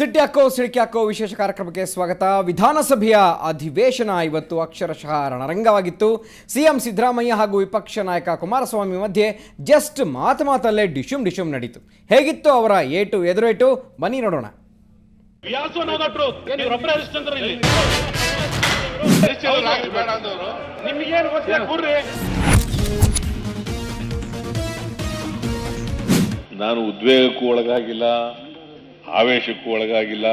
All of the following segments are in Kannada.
ಸಿಟ್ಯಾಕೋ ಸಿಡಿಕ್ಯಾಕೋ ವಿಶೇಷ ಕಾರ್ಯಕ್ರಮಕ್ಕೆ ಸ್ವಾಗತ. ವಿಧಾನಸಭೆಯ ಅಧಿವೇಶನ ಇವತ್ತು ಅಕ್ಷರಶಃ ರಣರಂಗವಾಗಿತ್ತು. ಸಿಎಂ ಸಿದ್ದರಾಮಯ್ಯ ಹಾಗೂ ವಿಪಕ್ಷ ನಾಯಕ ಕುಮಾರಸ್ವಾಮಿ ಮಧ್ಯೆ ಜಸ್ಟ್ ಮಾತಲ್ಲೇ ಡಿಶುಮ್ ನಡೀತು. ಹೇಗಿತ್ತು ಅವರ ಏಟು ಎದುರೇಟು? ಬನ್ನಿ ನೋಡೋಣ. ನಾನು ಉದ್ವೇಗಕ್ಕೂ ಒಳಗಾಗಿಲ್ಲ, ಆವೇಶಕ್ಕೂ ಒಳಗಾಗಿಲ್ಲ,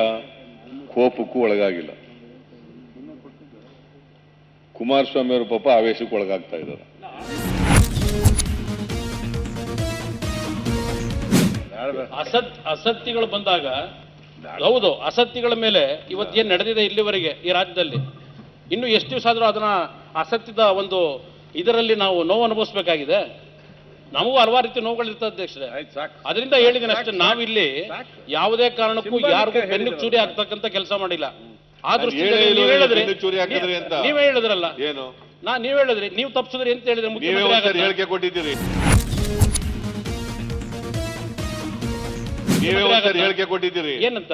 ಕೋಪಕ್ಕೂ ಒಳಗಾಗಿಲ್ಲ. ಕುಮಾರಸ್ವಾಮಿ ಅವರು ಪಾಪ ಆವೇಶಕ್ಕೂ ಒಳಗಾಗ್ತಾ ಇದ್ದಾರೆ. ಅಸತ್ಯಗಳು ಬಂದಾಗ ಹೌದು, ಅಸತ್ಯಗಳ ಮೇಲೆ ಇವತ್ತೇನು ನಡೆದಿದೆ ಇಲ್ಲಿವರೆಗೆ ಈ ರಾಜ್ಯದಲ್ಲಿ, ಇನ್ನು ಎಷ್ಟು ದಿವಸ ಆದರೂ ಅದನ್ನ ಅಸತ್ಯದ ಒಂದು ಇದರಲ್ಲಿ ನಾವು ನೋವು ಅನುಭವಿಸಬೇಕಾಗಿದೆ. ನಮಗೂ ಹಲವಾರು ರೀತಿ ನೋವುಗಳಿರ್ತದೆ ಅಧ್ಯಕ್ಷರೇ. ಅದರಿಂದ ಹೇಳಿದ್ದೀನಿ ಅಷ್ಟೇ, ನಾವಿಲ್ಲಿ ಯಾವುದೇ ಕಾರಣಕ್ಕೂ ಯಾರಿಗೂ ಬೆನ್ನಿಗೆ ಚೂರಿ ಆಗ್ತಕ್ಕಂಥ ಕೆಲಸ ಮಾಡಿಲ್ಲ. ಆದ್ರೂ ನೀವೇ ಹೇಳಿದ್ರಲ್ಲ, ನೀವ್ ಹೇಳಿದ್ರಿ, ನೀವು ತಪ್ಪಿಸಿದ್ರಿ ಅಂತ ಹೇಳಿದ್ರೆ ಮುಖ್ಯಮಂತ್ರಿ ಹೇಳಿಕೆ ಕೊಟ್ಟಿದ್ದೀರಿ. ಹೇಳಿಕೆ ಕೊಟ್ಟಿದ್ದೀರಿ ಏನಂತ?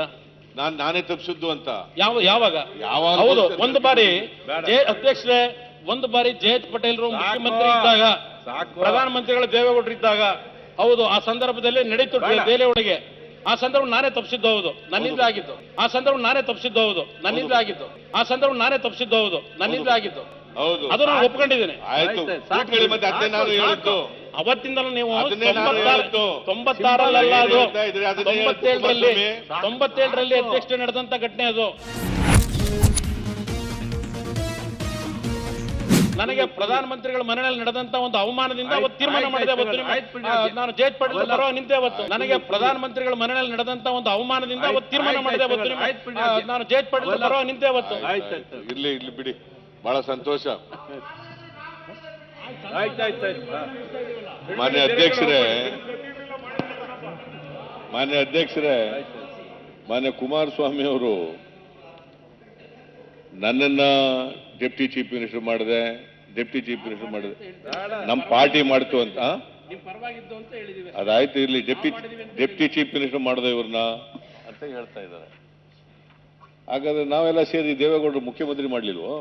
ನಾನೇ ತಪ್ಪಿಸಿದ್ದು ಅಂತ. ಯಾವಾಗ? ಹೌದು, ಒಂದು ಬಾರಿ ಅಧ್ಯಕ್ಷರೇ, ಒಂದು ಬಾರಿ ಜಯಂತ್ ಪಟೇಲ್ರು ಮುಖ್ಯಮಂತ್ರಿ ಇದ್ದಾಗ, ಪ್ರಧಾನಮಂತ್ರಿಗಳು ದೇವೇಗೌಡರು ಇದ್ದಾಗ, ಹೌದು, ಆ ಸಂದರ್ಭದಲ್ಲಿ ನಡೀತು ಬೇಲೆ ಒಳಗೆ. ಆ ಸಂದರ್ಭ ನಾನೇ ತಪ್ಪಿಸಿದ್ದು, ಹೌದು, ನನ್ನಿಂದ ಆಗಿದ್ದು. ಆ ಸಂದರ್ಭ ನಾನೇ ತಪ್ಪಿಸಿದ್ದು, ಹೌದು, ನನ್ನಿಂದ ಆಗಿದ್ದು. ಆ ಸಂದರ್ಭ ನಾನೇ ತಪ್ಪಿಸಿದ್ದು, ಹೌದು, ನನ್ನಿಂದ ಆಗಿದ್ದು. ಅದು ನಾನು ಒಪ್ಕೊಂಡಿದ್ದೇನೆ. ಅವತ್ತಿಂದಲೂ ನೀವು 96ರಲ್ಲ, ಅದು 97ರಲ್ಲಿ ಅಧ್ಯಕ್ಷ ನಡೆದಂತ ಘಟನೆ ಅದು. ನನಗೆ ಪ್ರಧಾನಮಂತ್ರಿಗಳ ಮನೆಯಲ್ಲಿ ನಡೆದಂತ ಒಂದು ಅವಮಾನದಿಂದ ಅವತ್ತು ತೀರ್ಮಾನ ಮಾಡಿದೆ. ನಾನು ಜಯಂತ್ ಪಟೇಲ್ ಪರವಾಗಿ ನಿಂತೆ. ಅವತ್ತು ನನಗೆ ಪ್ರಧಾನಮಂತ್ರಿಗಳ ಮನೆಯಲ್ಲಿ ನಡೆದಂತ ಒಂದು ಅವಮಾನದಿಂದ ಅವತ್ತು ತೀರ್ಮಾನ ಮಾಡಿದೆ. ನಾನು ಜಯಂತ್ ಪಟೇಲ್ ಪರವಾಗಿ ನಿಂತೆ. ಅವತ್ತು ಇರ್ಲಿ ಬಿಡಿ, ಬಹಳ ಸಂತೋಷ. ಮಾನ್ಯ ಅಧ್ಯಕ್ಷರೇ, ಮಾನ್ಯ ಕುಮಾರಸ್ವಾಮಿ ಅವರು ನನ್ನನ್ನ ಡೆಪ್ಟಿ ಚೀಫ್ ಮಿನಿಸ್ಟರ್ ಮಾಡಿದೆ, ನಮ್ಮ ಪಾರ್ಟಿ ಮಾಡ್ತು ಅಂತ. ಅದಾಯ್ತು, ಇರ್ಲಿ, ಡೆಪ್ಟಿ ಚೀಫ್ ಮಿನಿಸ್ಟರ್ ಮಾಡಿದೆ ಇವ್ರನ್ನ ಅಂತ ಹೇಳ್ತಾ ಇದ್ದಾರೆ. ಹಾಗಾದ್ರೆ ನಾವೆಲ್ಲ ಸೇರಿ ದೇವೇಗೌಡರು ಮುಖ್ಯಮಂತ್ರಿ ಮಾಡ್ಲಿಲ್ವೋ?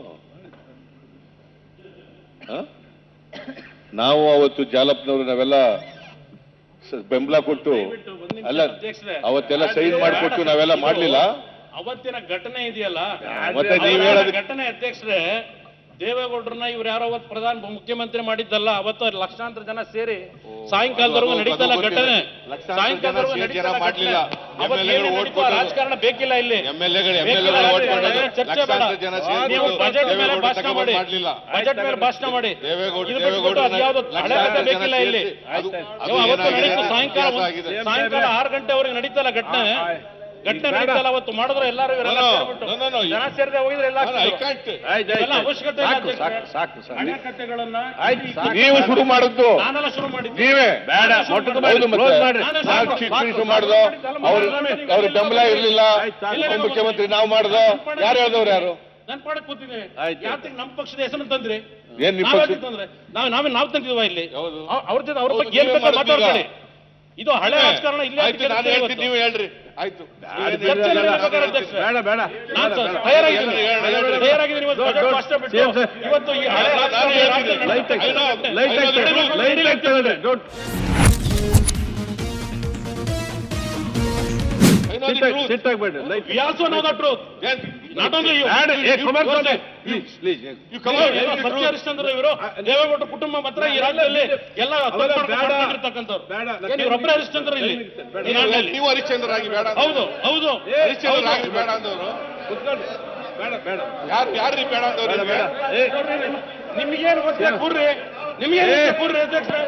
ನಾವು ಅವತ್ತು ಜಾಲಪ್ನವರು ನಾವೆಲ್ಲ ಬೆಂಬಲ ಕೊಟ್ಟು, ಅಲ್ಲ, ಅವತ್ತೆಲ್ಲ ಸೈನ್ ಮಾಡಿಕೊಟ್ಟು ನಾವೆಲ್ಲ ಮಾಡ್ಲಿಲ್ಲ. ಅವತ್ತಿನ ಘಟನೆ ಇದೆಯಲ್ಲ, ಮತ್ತೆ ನೀವು ಹೇಳೋದು ಘಟನೆ ಅಧ್ಯಕ್ಷರೇ, ದೇವೇಗೌಡರನ್ನ ಇವ್ರು ಯಾರೋ ಅವತ್ತು ಮುಖ್ಯಮಂತ್ರಿ ಮಾಡಿದ್ದಲ್ಲ. ಅವತ್ತು ಲಕ್ಷಾಂತರ ಜನ ಸೇರಿ ಸಾಯಂಕಾಲದವರೆಗೂ ನಡೀತಲ್ಲ ಘಟನೆ. ರಾಜಕಾರಣ ಬೇಕಿಲ್ಲ ಇಲ್ಲಿ. ಚರ್ಚೆ ಬೇಡ. ನೀವು ಬಜೆಟ್ ಮೇಲೆ ಭಾಷಣ ಮಾಡಿ, ಬಜೆಟ್ ಮೇಲೆ ಭಾಷಣ ಮಾಡಿ. ಹಳೆ ಬೇಕಿಲ್ಲ ಇಲ್ಲಿ. ಅವತ್ತು ನಡೀತು ಸಾಯಂಕಾಲ 6 ಗಂಟೆವರೆಗೆ ನಡೀತಲ್ಲ ಘಟನೆ ನಡೀತಲ್ಲ. ಅವತ್ತು ಮಾಡಿದ್ರೆ ಎಲ್ಲರೂ ಜನ ಸೇರದೆ ಹೋಗಿದ್ರೆ ಎಲ್ಲ ಅವಶ್ಯಕತೆ ನೀವು ಶುರು ಮಾಡಿದ್ದು, ನಾನೆಲ್ಲ ಶುರು ಮಾಡಿದ್ದು ನೀವೇ. ಮಾಡುದು ಅವ್ರ ಬೆಂಬಲ ಇರ್ಲಿಲ್ಲ, ಮುಖ್ಯಮಂತ್ರಿ ನಾವು ಮಾಡುದು. ಯಾರು ಹೇಳಿದವ್ರು? ಯಾರು? ನನ್ ಪಾಡಕ್ ಕೂತಿದ್ದೇನೆ. ಯಾತಿಗೆ ನಮ್ಮ ಪಕ್ಷದ ಹೆಸರು ತಂದ್ರಿ? ಏನ್ ತಂದ್ರೆ ನಾವು ತಂದಿದ್ವ ಇಲ್ಲಿ? ಅವ್ರ ಜೊತೆ ಅವ್ರ ಬಗ್ಗೆ ಏನ್ ಬೇಕಾದ್ರೆ ಮಾತಾಡ್ಬೇಡಿ. ಇದು ಹಳೆ ರಾಜಕಾರಣ. ಇಲ್ಲಿ ನೀವು ಹೇಳ್ರಿ, ಆಯ್ತು. ತಯಾರಾಗಿದ್ದೀನಿ ಇವತ್ತು. ಈ ಹಳೆ ಸಿಟ್ಟಾಗ್ಬೇಡ್ರಿ. We also know the truth. Not only you. Satya Harishchandra ಇವರು ದೇವೇಗೌಡರ ಕುಟುಂಬ ಮಾತ್ರ ಈ ರಾಜ್ಯದಲ್ಲಿ ಎಲ್ಲ ಇರ್ತಕ್ಕಂಥವ್ರು. ಇವರೊಬ್ಬರೇ ಹರಿಶ್ಚಂದ್ರ ಇಲ್ಲಿ. ನೀವು ಹರಿಶ್ಚಂದ್ರ ಆಗಿ ಬೇಡ. ಹೌದು, ಹರಿಶ್ಚಂದ್ರ ಆಗಿ ಬೇಡ ಅಂದವರು ಯಾರ್ರಿ ಬೇಡ ಅಂದವ್ರು? ನಿಮ್ಗೇನು ಗೊತ್ತಿಲ್ಲ, ಕೂರ್ರಿ. ನಿಮ್ಗೇನು ಕೂರ್ರಿ ಅಧ್ಯಕ್ಷರೇ.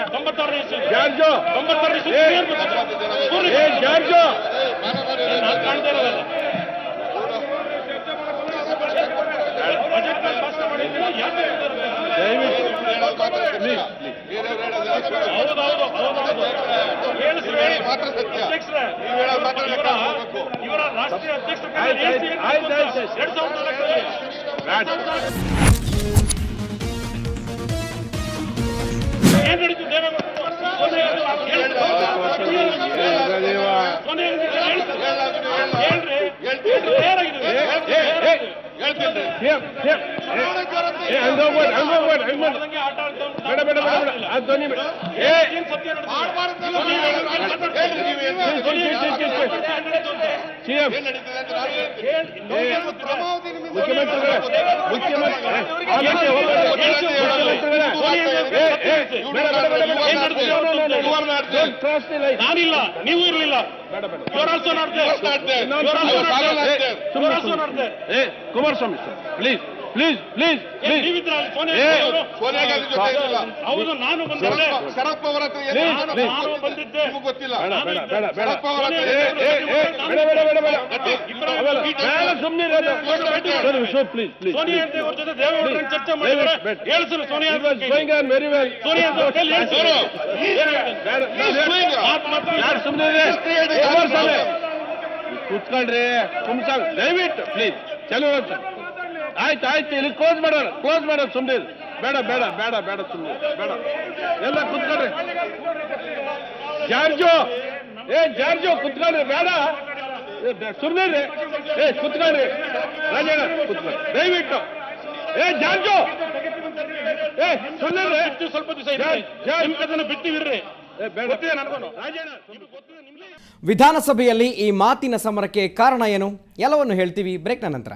96 ಕಾಣ್ತಾ ಇರೋದಲ್ಲ. ಬಜೆಟ್ ಮೇಲೆ ಭಾಷಣ ಮಾಡಿದ್ದೀವಿ. ಇವರ ರಾಷ್ಟ್ರೀಯ ಅಧ್ಯಕ್ಷರು ಏನ್ ನಡೀತು? ದೇವೇಗೌಡ ನಾನಿಲ್ಲ, ನೀವು ಇರಲಿಲ್ಲ. Kumaraswamy sir, please please please please. Sonia Gandhi ಜೊತೆ ಇರಲಿಲ್ಲ. ಹೌದು, ನಾನು ಬಂದಿದ್ದೆ. ಶರದ್ ಪವಾರ್ ಹತ್ರ ನಾನು ಬಂದಿದ್ದೆ. ನಿಮಗೆ ಗೊತ್ತಿಲ್ಲ. ಶರದ್ ಪವಾರ್ ಹತ್ರ ಸೋನಿಯಾ ಅಂತ ಅವ್ರ ಜೊತೆ ದೇವೇಗೌಡರ ಚರ್ಚೆ ಮಾಡಿದ್ರೆ ಹೇಳ್ಸರು. Sonia very well. ಸೋನಿಯಾ ಕೂತ್ಕೊಳ್ರಿ, ದಯವಿಟ್ಟು ಪ್ಲೀಸ್. ಚಲೋ ಆಯ್ತು, ಇಲ್ಲಿ ಕ್ಲೋಸ್ ಮಾಡೋಣ ಸುಮ್ಮನೆ. ಬೇಡ ಸುಮ್ಮನೆ ಬೇಡ, ಎಲ್ಲ ಕುತ್ಕೊಳ್ರಿ. ಜಾರ್ಜು ಕುತ್ಕೊಳ್ರಿ, ಬೇಡ ಸುಮ್ಮನೆ ಕುತ್ಕೊಳ್ರಿ. ರಾಜಣ್ಣ ಕುತ್ಕೊಳ್ರಿ ದಯವಿಟ್ಟು. ಜಾರ್ಜು ಸುಮ್ಮನೆ ಸ್ವಲ್ಪ ದಿವಸ ಬಿಟ್ಟಿವಿರ್ರಿ. ವಿಧಾನಸಭೆಯಲ್ಲಿ ಈ ಮಾತಿನ ಸಮರಕ್ಕೆ ಕಾರಣ ಏನು? ಎಲ್ಲವನ್ನು ಹೇಳ್ತೀವಿ ಬ್ರೇಕ್ನ ನಂತರ.